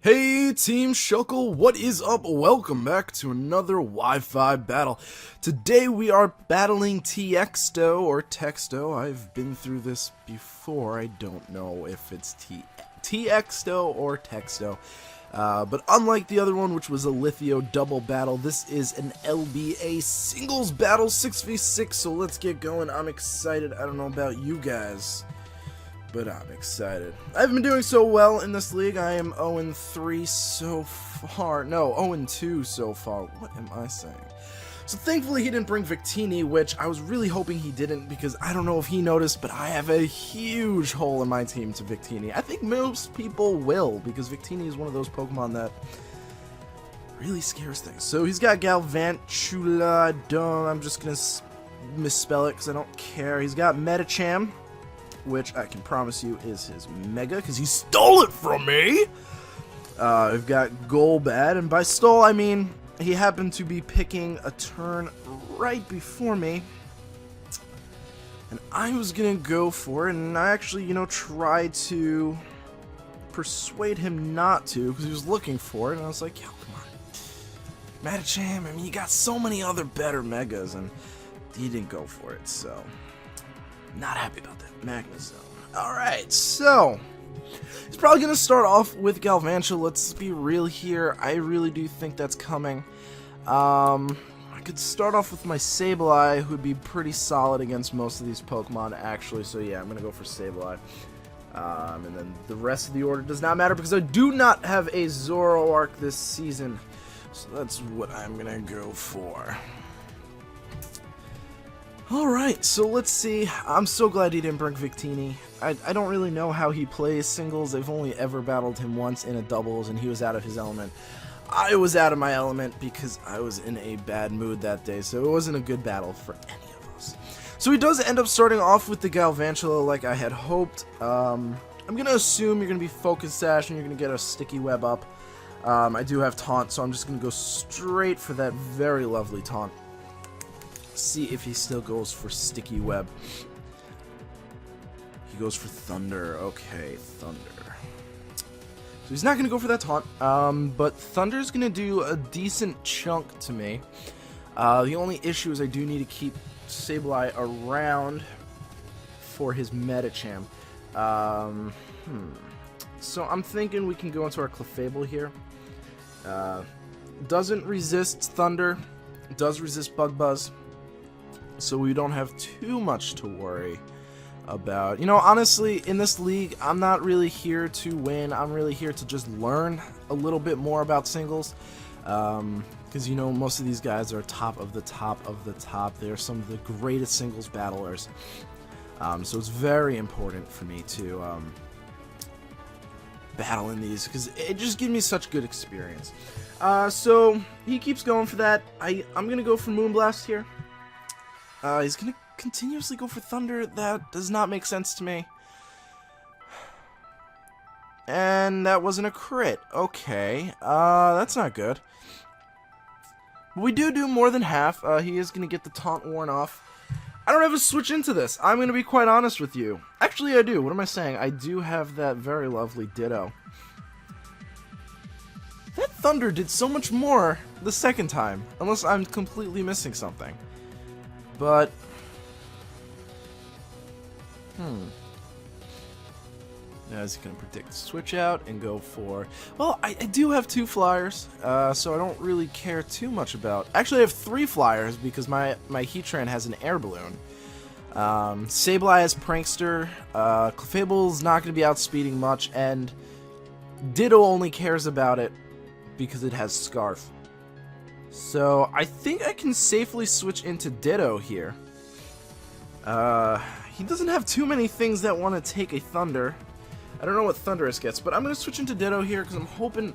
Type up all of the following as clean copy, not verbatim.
Hey Team Shuckle, what is up? Welcome back to another Wi-Fi battle. Today we are battling TXto or Texto. I've been through this before. I don't know if it's TXto or Texto. But unlike the other one, which was a Lithio double battle, this is an LBA singles battle 6v6, so let's get going. I'm excited. I don't know about you guys, but I'm excited. I haven't been doing so well in this league. I am 0-3 so far. No, 0-2 so far. What am I saying? So thankfully he didn't bring Victini, which I was really hoping he didn't, because I don't know if he noticed, but I have a huge hole in my team to Victini. I think most people will, because Victini is one of those Pokemon that really scares things. So he's got Galvantula. I'm just going to misspell it because I don't care. He's got Medicham, which I can promise you is his Mega, because he stole it from me. I've got Golbat, and by stole I mean he happened to be picking a turn right before me, and I was gonna go for it, and I actually, tried to persuade him not to, because he was looking for it, and I was like, yo, come on, Medicham, I mean, you got so many other better Megas, and he didn't go for it, so not happy about that. Magnezone. Alright, so he's probably going to start off with Galvantula. Let's be real here. I really do think that's coming. I could start off with my Sableye, who'd be pretty solid against most of these Pokemon, actually. So yeah, I'm going to go for Sableye. And then the rest of the order does not matter, because I do not have a Zoroark this season. So that's what I'm going to go for. Alright, so let's see. I'm so glad he didn't bring Victini. I don't really know how he plays singles. I've only ever battled him once in a doubles, and he was out of his element. I was out of my element because I was in a bad mood that day, so it wasn't a good battle for any of us. So he does end up starting off with the Galvantula like I had hoped. I'm going to assume you're going to be Focus Sash and you're going to get a Sticky Web up. I do have Taunt, so I'm just going to go straight for that very lovely Taunt. See if he still goes for Sticky Web. He goes for Thunder. Okay, Thunder. So he's not going to go for that taunt, but Thunder's going to do a decent chunk to me. The only issue is I do need to keep Sableye around for his Medicham. So I'm thinking we can go into our Clefable here. Doesn't resist Thunder. Does resist Bug Buzz. So we don't have too much to worry about. Honestly, in this league, I'm not really here to win. I'm really here to just learn a little bit more about singles. Because, most of these guys are top of the top of the top. They're some of the greatest singles battlers. So it's very important for me to battle in these, because it just gives me such good experience. So he keeps going for that. I'm going to go for Moonblast here. He's going to continuously go for Thunder. That does not make sense to me. And that wasn't a crit. Okay, that's not good. But we do more than half. He is going to get the taunt worn off. I don't have to switch into this. I'm going to be quite honest with you. Actually, I do. What am I saying? I do have that very lovely Ditto. That Thunder did so much more the second time, unless I'm completely missing something. But, now is he going to predict switch out and go for, well, I do have 2 flyers, so I don't really care too much about, actually I have 3 flyers, because my Heatran has an air balloon. Sableye has Prankster, Clefable's not going to be outspeeding much, and Ditto only cares about it because it has Scarf. So I think I can safely switch into Ditto here. He doesn't have too many things that want to take a Thunder. I don't know what Thundurus gets, but I'm going to switch into Ditto here because I'm hoping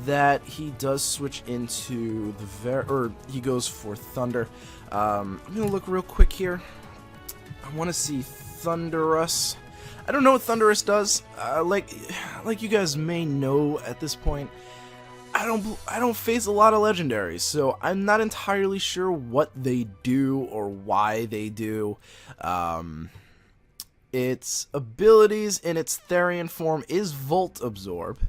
that he does switch into the he goes for Thunder. I'm going to look real quick here. I want to see Thundurus. I don't know what Thundurus does. Like you guys may know at this point, I don't face a lot of legendaries, so I'm not entirely sure what they do or why they do. its abilities in its Therian form is Volt Absorb.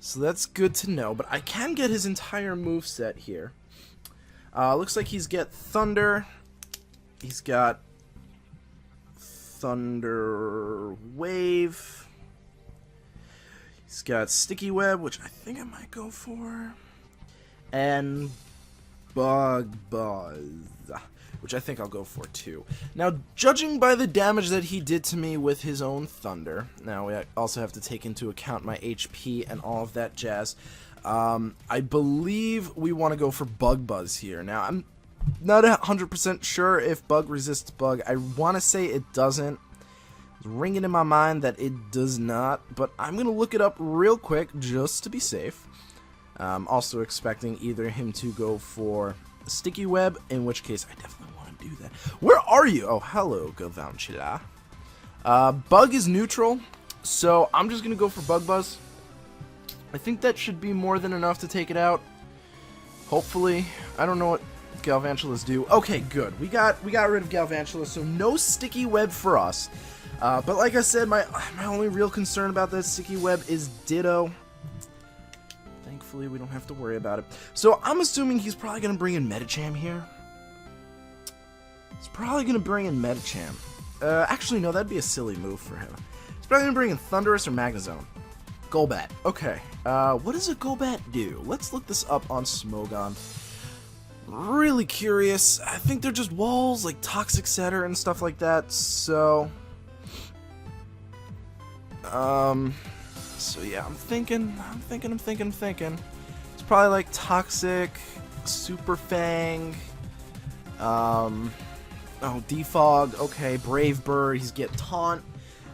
So that's good to know, but I can get his entire moveset here. Looks like he's got Thunder. He's got Thunder Wave. He's got Sticky Web, which I think I might go for. And Bug Buzz, which I think I'll go for too. Now, judging by the damage that he did to me with his own Thunder, now we also have to take into account my HP and all of that jazz, I believe we want to go for Bug Buzz here. Now, I'm not 100% sure if Bug resists Bug. I want to say it doesn't. It's ringing in my mind that it does not, but I'm going to look it up real quick just to be safe. Also expecting either him to go for a Sticky Web, in which case I definitely want to do that. Where are you? Oh, hello, Galvantula. Bug is neutral, so I'm just going to go for Bug Buzz. I think that should be more than enough to take it out. Hopefully. I don't know what Galvantulas do. Okay, good. We got rid of Galvantula, so no Sticky Web for us. But like I said, my only real concern about that Sticky Web is Ditto. Thankfully, we don't have to worry about it. So I'm assuming he's probably going to bring in Medicham here. He's probably going to bring in Medicham. Actually, no, that'd be a silly move for him. He's probably going to bring in Thundurus or Magnezone. Golbat. Okay. What does a Golbat do? Let's look this up on Smogon. Really curious. I think they're just walls, like Toxic Setter and stuff like that. So yeah, I'm thinking. It's probably like Toxic, Super Fang, Defog, okay, Brave Bird, he's get Taunt,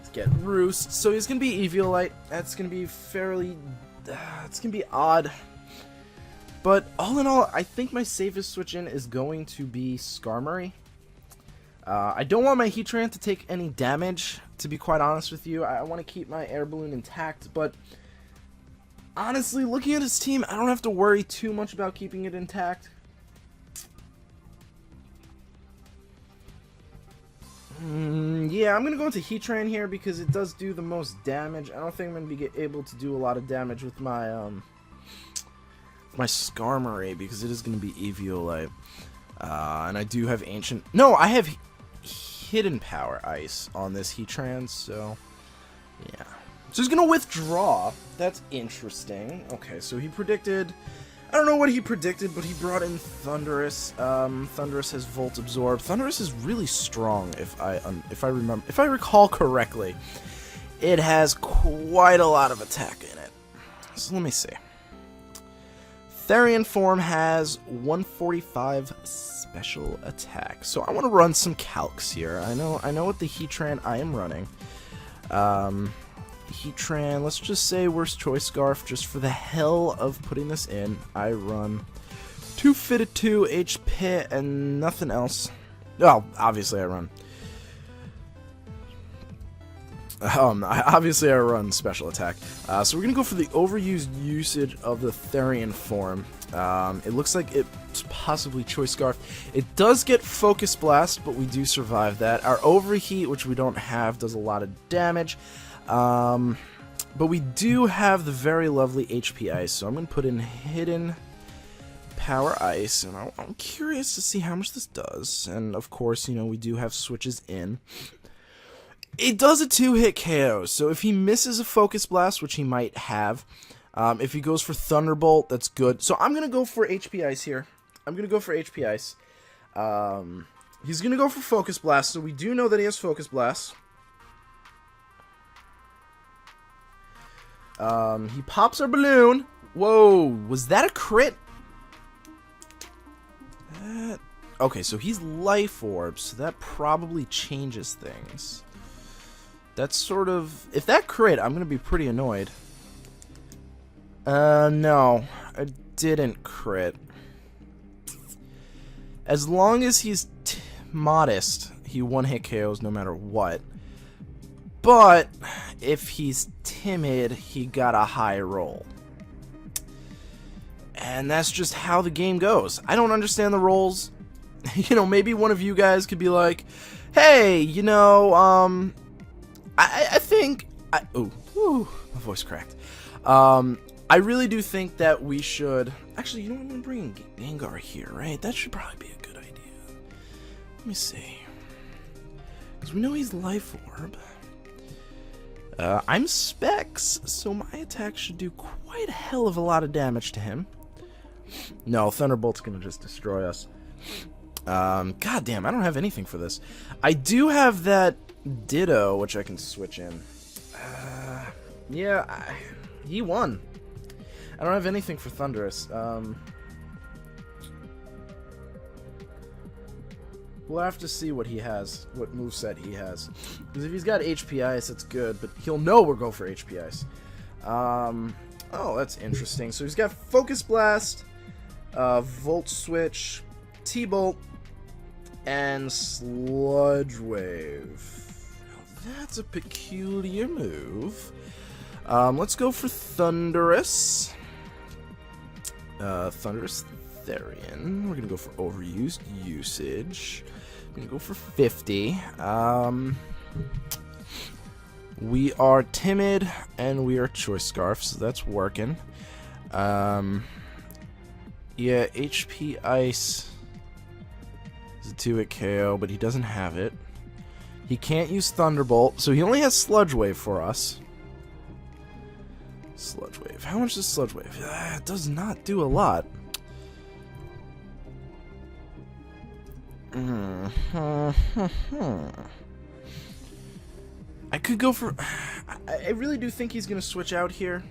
he's get Roost, so he's gonna be Eviolite. That's gonna be fairly, it's gonna be odd. But all in all, I think my safest switch in is going to be Skarmory. I don't want my Heatran to take any damage, to be quite honest with you. I want to keep my Air Balloon intact, but honestly, looking at his team, I don't have to worry too much about keeping it intact. Yeah, I'm going to go into Heatran here because it does do the most damage. I don't think I'm going to be able to do a lot of damage with my my Skarmory because it is going to be Eviolite. And I do have Ancient... No, I have Hidden Power Ice on this Heatran, so yeah. So he's going to withdraw. That's interesting. Okay, so he predicted... I don't know what he predicted, but he brought in Thundurus. Thundurus has Volt Absorb. Thundurus is really strong, if I recall correctly. It has quite a lot of attack in it. So let me see. Therian form has 145 special attack. So I want to run some calcs here. I know what the Heatran I am running. Heatran, let's just say Worst Choice Scarf, just for the hell of putting this in. I run 252 HP and nothing else. Well, obviously I run. Obviously I run special attack. So we're gonna go for the overused usage of the Therian form. It looks like it's possibly Choice Scarf. It does get Focus Blast, but we do survive that. Our Overheat, which we don't have, does a lot of damage. But we do have the very lovely HP Ice, so I'm going to put in Hidden Power Ice, and I'm curious to see how much this does. And of course, you know, we do have switches in. It does a 2-hit KO, so if he misses a Focus Blast, which he might have, if he goes for Thunderbolt, that's good. So I'm going to go for HP Ice here. I'm going to go for HP Ice. He's going to go for Focus Blast, so we do know that he has Focus Blast. He pops our balloon. Whoa, was that a crit? Okay, so he's Life Orb, so that probably changes things. That's sort of... If that crit, I'm gonna be pretty annoyed. No, I didn't crit. As long as he's modest, he one-hit KOs no matter what. But if he's timid, he got a high roll. And that's just how the game goes. I don't understand the rolls. You know, maybe one of you guys could be like, hey, you know, I think my voice cracked. I really do think that we should actually. You know what? I'm gonna bring Gengar here, right? That should probably be a good idea. Let me see, because we know he's Life Orb. I'm Specs, so my attack should do quite a hell of a lot of damage to him. No, Thunderbolt's gonna just destroy us. God damn, I don't have anything for this. I do have that Ditto, which I can switch in. Yeah, he won. I don't have anything for Thunderous. We'll have to see what he has, what moveset he has. Because if he's got HP Ice, that's good, but he'll know we'll go for HP Ice. Oh, that's interesting. So he's got Focus Blast, Volt Switch, T-Bolt, and Sludge Wave. Now, that's a peculiar move. Let's go for Thunderous. Thunderous Therian. We're gonna go for overused usage. I'm gonna go for 50. We are timid and we are choice scarf, so that's working. Yeah, HP Ice is a 2-hit KO, but he doesn't have it. He can't use Thunderbolt, so he only has Sludge Wave for us. Sludge Wave. How much does Sludge Wave? It does not do a lot. I could go for... I really do think he's going to switch out here.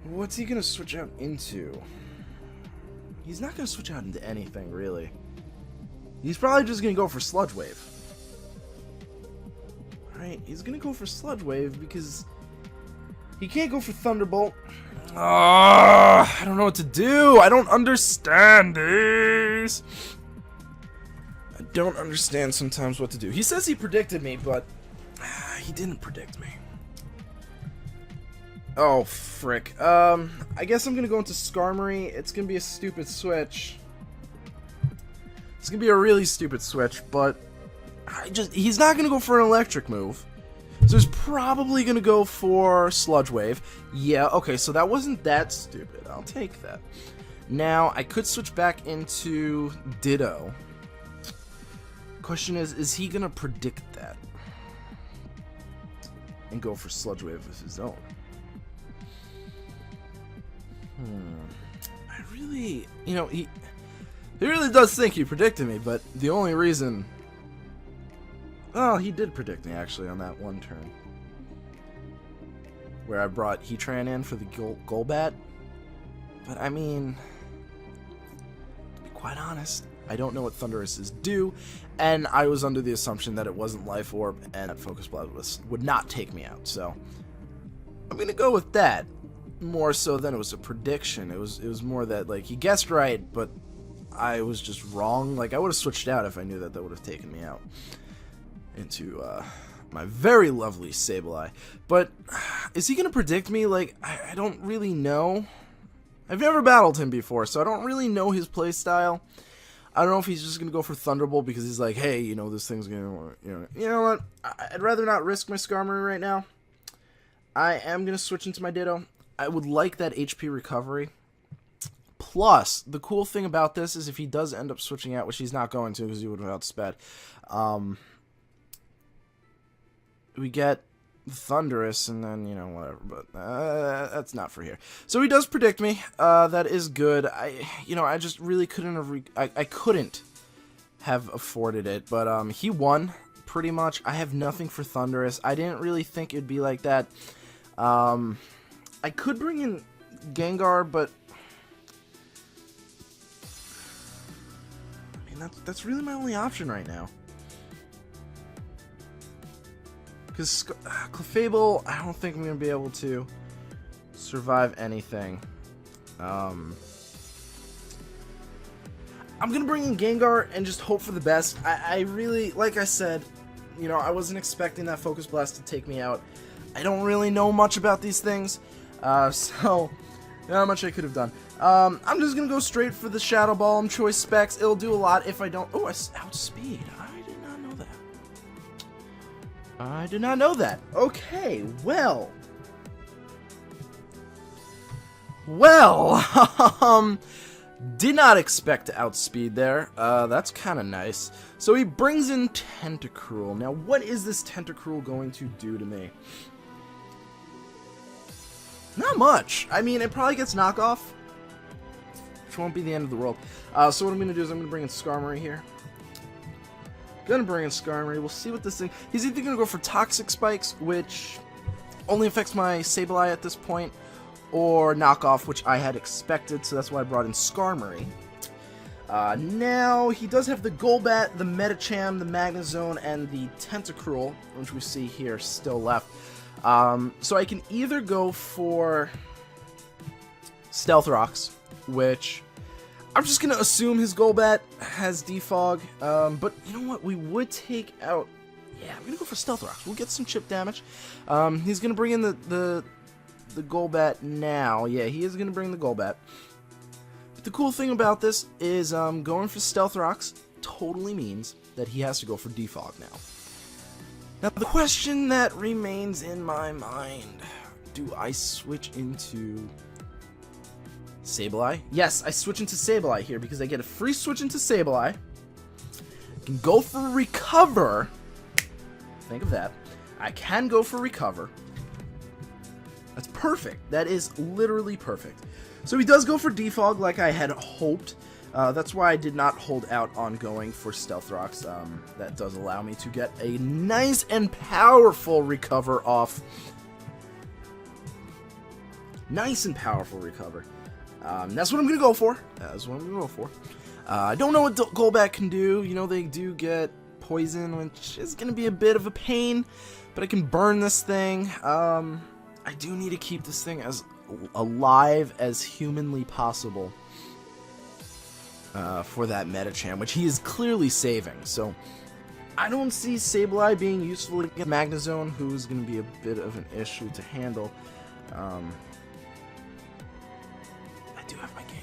What's he going to switch out into? He's not going to switch out into anything, really. He's probably just going to go for Sludge Wave. Alright, he's going to go for Sludge Wave because he can't go for Thunderbolt. I don't know what to do. I don't understand this. I don't understand sometimes what to do. He says he predicted me, but he didn't predict me. Oh, frick. I guess I'm gonna go into Skarmory. It's gonna be a stupid switch. It's gonna be a really stupid switch, but he's not gonna go for an electric move. So he's probably gonna go for Sludge Wave. Yeah, okay, so that wasn't that stupid. I'll take that. Now, I could switch back into Ditto. Question is he gonna predict that? And go for Sludge Wave of his own? I really, he really does think he predicted me, but the only reason... Oh, he did predict me, actually, on that one turn. Where I brought Heatran in for the Golbat. But, I mean... To be quite honest, I don't know what Thunderous do, and I was under the assumption that it wasn't Life Orb, and that Focus Blast would not take me out, so... I'm gonna go with that. More so than it was a prediction. It was more that, like, he guessed right, but I was just wrong. Like, I would have switched out if I knew that would have taken me out. Into my very lovely Sableye. But is he gonna predict me? Like, I don't really know. I've never battled him before, so I don't really know his playstyle. I don't know if he's just gonna go for Thunderbolt because he's like, hey, this thing's gonna, you know what? I'd rather not risk my Skarmory right now. I am gonna switch into my Ditto. I would like that HP recovery. Plus, the cool thing about this is if he does end up switching out, which he's not going to because he would have outsped, we get Thunderous, and then, whatever, but that's not for here. So he does predict me. That is good. I just really couldn't have... I couldn't have afforded it, but he won, pretty much. I have nothing for Thunderous. I didn't really think it'd be like that. I could bring in Gengar, but... I mean, that's really my only option right now. Because Clefable, I don't think I'm going to be able to survive anything. I'm going to bring in Gengar and just hope for the best. I really, like I said, I wasn't expecting that Focus Blast to take me out. I don't really know much about these things, so not much I could have done. I'm just going to go straight for the Shadow Ball. I'm Choice Specs. It'll do a lot if I don't... Oh, I outspeed. I did not know that. I did not know that. Okay, well. Well, did not expect to outspeed there. That's kind of nice. So he brings in Tentacruel. Now, what is this Tentacruel going to do to me? Not much. I mean, it probably gets knockoff, which won't be the end of the world. So what I'm going to do is I'm going to bring in Skarmory here. Gonna bring in Skarmory. We'll see what this thing... He's either gonna go for Toxic Spikes, which only affects my Sableye at this point, or Knockoff, which I had expected, so that's why I brought in Skarmory. Now, he does have the Golbat, the Medicham, the Magnezone, and the Tentacruel, which we see here still left. So I can either go for Stealth Rocks, which... I'm just going to assume his Golbat has Defog, but you know what, we would take out... Yeah, we're going to go for Stealth Rocks. We'll get some chip damage. He's going to bring in the Golbat now. Yeah, he is going to bring the Golbat. But the cool thing about this is going for Stealth Rocks totally means that he has to go for Defog now. Now, the question that remains in my mind, do I switch into... Sableye? Yes, I switch into Sableye here because I get a free switch into Sableye. I can go for Recover. Think of that. I can go for Recover. That's perfect. That is literally perfect. So he does go for Defog like I had hoped. That's why I did not hold out on going for Stealth Rocks. That does allow me to get a nice and powerful Recover off. Nice and powerful Recover. That's what I'm going to go for. I don't know what Golbat can do. You know, they do get poison, which is going to be a bit of a pain, but I can burn this thing. I do need to keep this thing as alive as humanly possible for that Medicham, which he is clearly saving. So I don't see Sableye being useful against Magnezone, who is going to be a bit of an issue to handle. I do have my Gengar,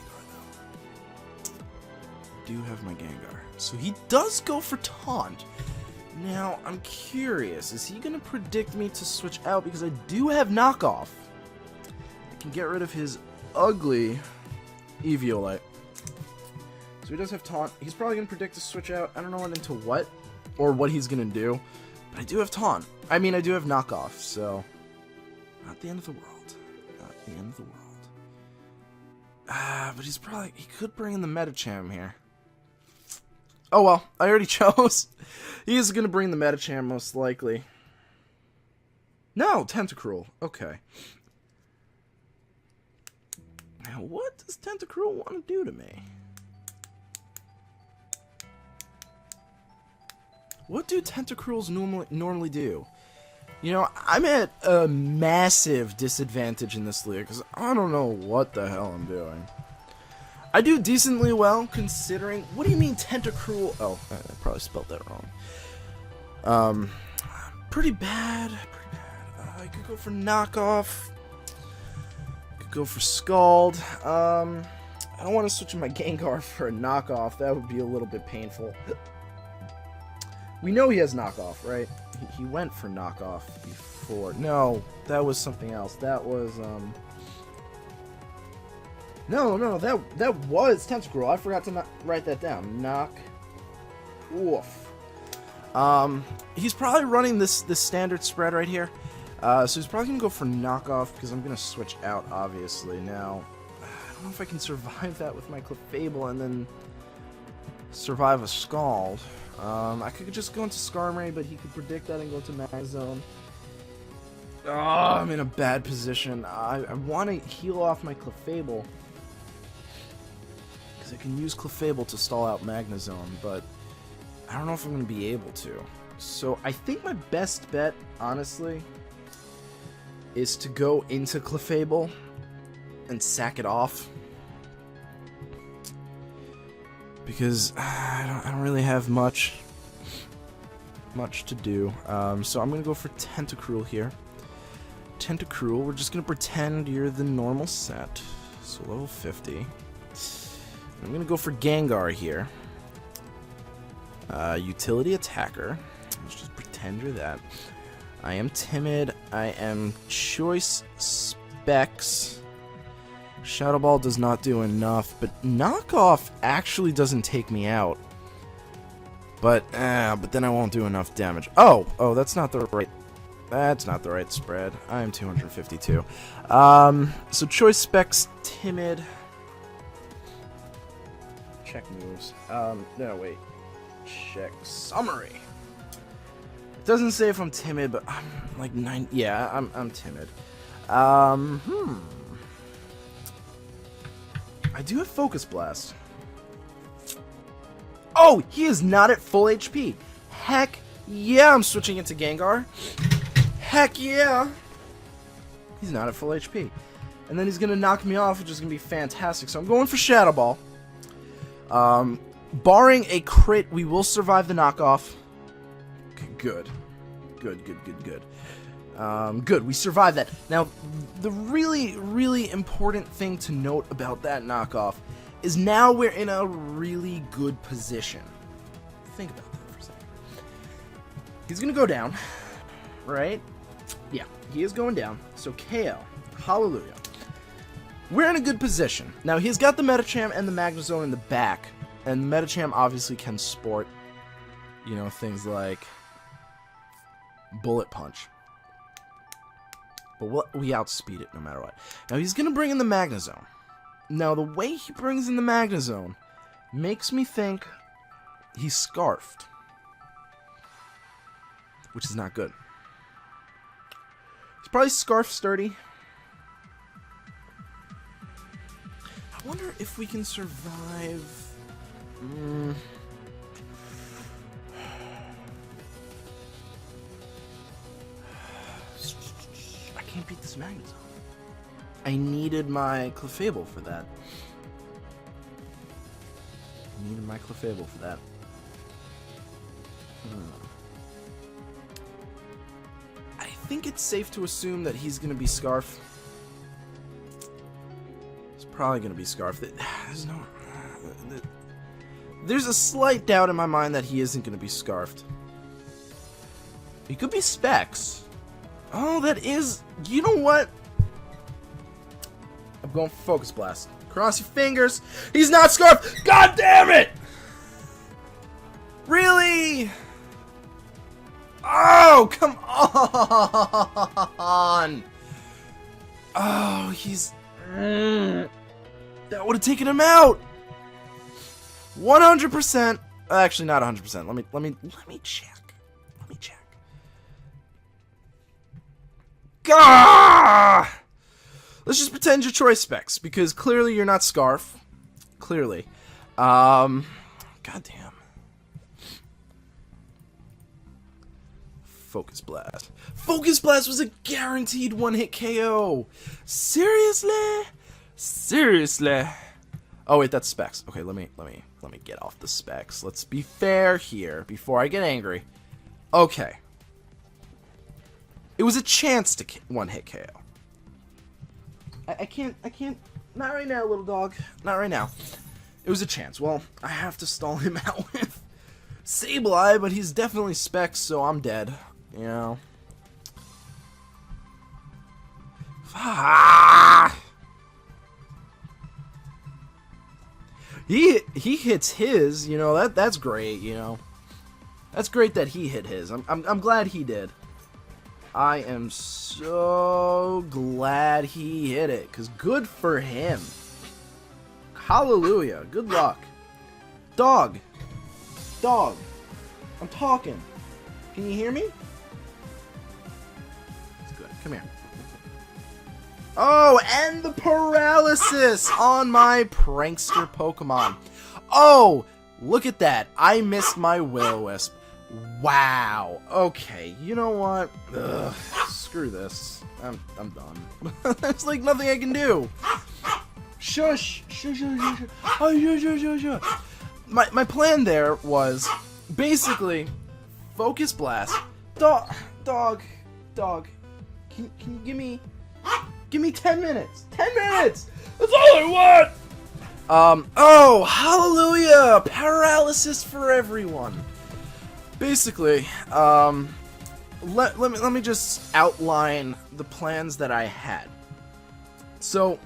though. So he does go for Taunt. Now, I'm curious, is he going to predict me to switch out? Because I do have Knockoff. I can get rid of his ugly Eviolite. So he does have Taunt. He's probably going to predict to switch out. I don't know into what, or what he's going to do. But I do have Taunt. I mean, I do have Knockoff, so... Not the end of the world. Not the end of the world. But he's probably... He could bring in the Medicham here. Oh well, I already chose. He is going to bring the Medicham most likely. No, Tentacruel. Okay. Now, what does Tentacruel want to do to me? What do Tentacruels normally do? You know, I'm at a massive disadvantage in this league because I don't know what the hell I'm doing. I do decently well considering... What do you mean Tentacruel? Oh, I probably spelled that wrong. Pretty bad. I could go for Knockoff. Could go for Scald. I don't want to switch my Gengar for a Knockoff. That would be a little bit painful. We know he has Knockoff, right? He went for Knockoff before. No, that was something else. That was, No, that was Tentacruel. I forgot to write that down. Knock. Oof. He's probably running this standard spread right here. So he's probably going to go for Knockoff because I'm going to switch out, obviously. Now, I don't know if I can survive that with my Clefable and then survive a Scald. I could just go into Skarmory, but he could predict that and go to Magnezone. Oh, I'm in a bad position. I want to heal off my Clefable. Because I can use Clefable to stall out Magnezone, but I don't know if I'm going to be able to. So I think my best bet, honestly, is to go into Clefable and sack it off. Because I don't really have much to do. So I'm going to go for Tentacruel here. Tentacruel, we're just going to pretend you're the normal set. So level 50. I'm going to go for Gengar here. Utility Attacker. Let's just pretend you're that. I am timid. I am choice specs. Shadow Ball does not do enough, but knockoff actually doesn't take me out. But then I won't do enough damage. Oh, that's not the right spread. I am 252. So choice specs, timid. Check moves. No, wait. Check summary. It doesn't say if I'm timid, but I'm like 9. Yeah, I'm timid. I do have Focus Blast. Oh, he is not at full HP. Heck yeah, I'm switching into Gengar. Heck yeah. He's not at full HP. And then he's going to knock me off, which is going to be fantastic. So I'm going for Shadow Ball. Barring a crit, we will survive the knockoff. Okay, good. Good, we survived that. Now, the really, really important thing to note about that knockoff is now we're in a really good position. Think about that for a second. He's gonna go down, right? Yeah, he is going down. So KO. Hallelujah. We're in a good position. Now, he's got the Medicham and the Magnezone in the back. And Medicham obviously can sport, you know, things like Bullet Punch. But we outspeed it no matter what. Now, he's going to bring in the Magnezone. Now, the way he brings in the Magnezone makes me think he's Scarfed. Which is not good. He's probably Scarf Sturdy. I wonder if we can survive... I can't beat this Magnezone. I needed my Clefable for that. I think it's safe to assume that he's going to be Scarf. He's probably going to be Scarf. There's a slight doubt in my mind that he isn't going to be Scarfed. He could be Specs. Oh, that is... You know what? I'm going for Focus Blast. Cross your fingers. He's not Scarfed. God damn it! Really? Oh, come on! Oh, he's... That would have taken him out! 100%. Actually, not 100%. Let me check. Gah! Let's just pretend you're choice specs, because clearly you're not Scarf. Clearly. Goddamn. Focus Blast. Focus Blast was a guaranteed one-hit KO. Seriously? Oh wait, that's specs. Okay, let me get off the specs. Let's be fair here before I get angry. Okay. It was a chance to one-hit KO. I can't, not right now, little dog. Not right now. It was a chance. Well, I have to stall him out with Sableye, but he's definitely specs, so I'm dead. You know? Ah! He hits his, you know, that's great, you know. That's great that he hit his. I'm glad he did. I am so glad he hit it, because good for him. Hallelujah. Good luck. Dog. I'm talking. Can you hear me? That's good. Come here. Oh, and the paralysis on my prankster Pokemon. Oh, look at that. I missed my Will-O-Wisp. Wow. Okay, you know what? Ugh, screw this. I'm done. There's like nothing I can do. Shush. Oh, shush. My plan there was basically Focus Blast. Dog. Can you give me 10 minutes? 10 minutes! That's all I want! Oh, hallelujah! Paralysis for everyone. Basically, let me just outline the plans that I had. So,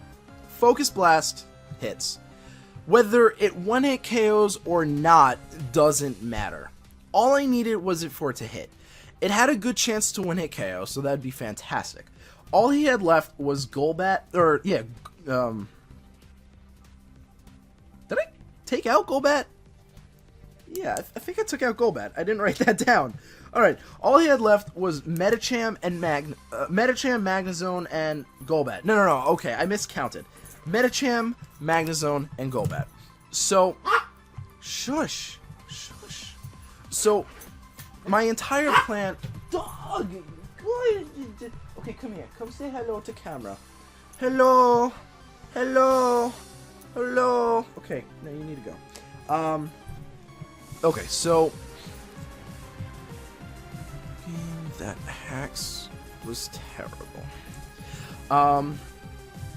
Focus Blast hits. Whether it one-hit KOs or not doesn't matter. All I needed was for it to hit. It had a good chance to one-hit KO, so that'd be fantastic. All he had left was Golbat, or yeah, did I take out Golbat? Yeah, I think I took out Golbat. I didn't write that down. Alright, all he had left was Medicham, and Magnezone, and Golbat. No, okay, I miscounted. Medicham, Magnezone, and Golbat. So, shush. So, my entire plan... Dog! Okay, come here. Come say hello to camera. Hello! Okay, now you need to go. Okay, so... That Hex was terrible.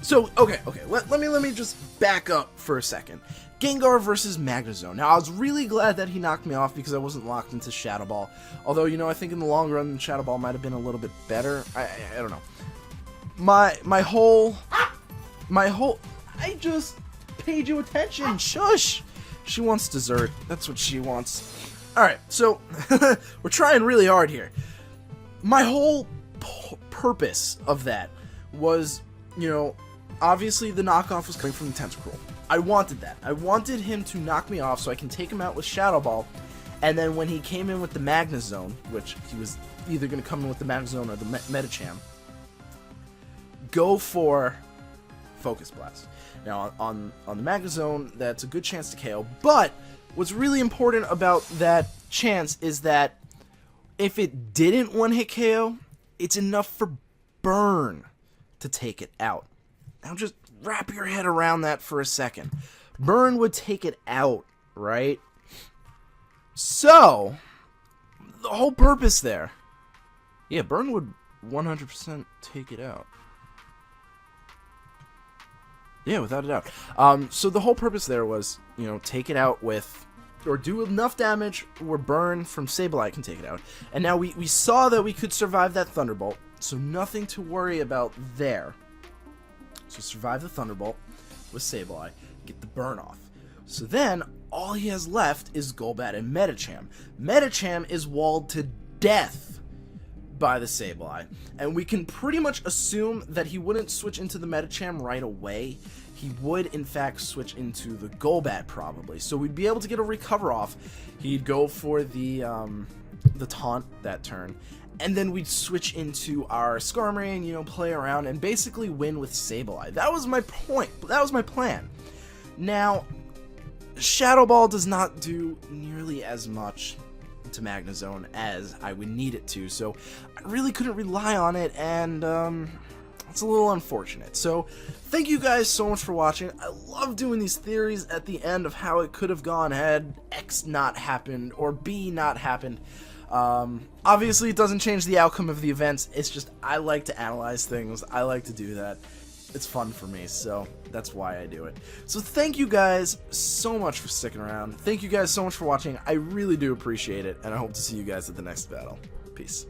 So, okay, let me just back up for a second. Gengar versus Magnezone. Now, I was really glad that he knocked me off because I wasn't locked into Shadow Ball. Although, you know, I think in the long run, Shadow Ball might have been a little bit better. I don't know. My whole... I just paid you attention. Shush! She wants dessert. That's what she wants. Alright, so, we're trying really hard here. My whole purpose of that was, you know, obviously the knockoff was coming from the Tentacruel. I wanted that. I wanted him to knock me off so I can take him out with Shadow Ball, and then when he came in with the Magnezone, which he was either going to come in with the Magnezone or the Medicham, go for Focus Blast. Now, on the Magnezone, that's a good chance to KO, but what's really important about that chance is that if it didn't one-hit KO, it's enough for Burn to take it out. Now just wrap your head around that for a second. Burn would take it out, right? So, the whole purpose there... Yeah, Burn would 100% take it out. Yeah, without a doubt. So the whole purpose there was, you know, take it out with... or do enough damage where Burn from Sableye can take it out. And now we saw that we could survive that Thunderbolt, so nothing to worry about there. So survive the Thunderbolt with Sableye, get the Burn off. So then, all he has left is Golbat and Medicham. Medicham is walled to death by the Sableye, and we can pretty much assume that he wouldn't switch into the Medicham right away. He would, in fact, switch into the Golbat, probably. So we'd be able to get a recover off. He'd go for the taunt that turn, and then we'd switch into our Skarmory, you know, play around, and basically win with Sableye. That was my point. That was my plan. Now, Shadow Ball does not do nearly as much to Magnezone as I would need it to, so I really couldn't rely on it, and it's a little unfortunate. So thank you guys so much for watching. I love doing these theories at the end of how it could have gone had X not happened or B not happened. Obviously it doesn't change the outcome of the events, it's just I like to analyze things, I like to do that. It's fun for me, so that's why I do it. So thank you guys so much for sticking around. Thank you guys so much for watching. I really do appreciate it, and I hope to see you guys at the next battle. Peace.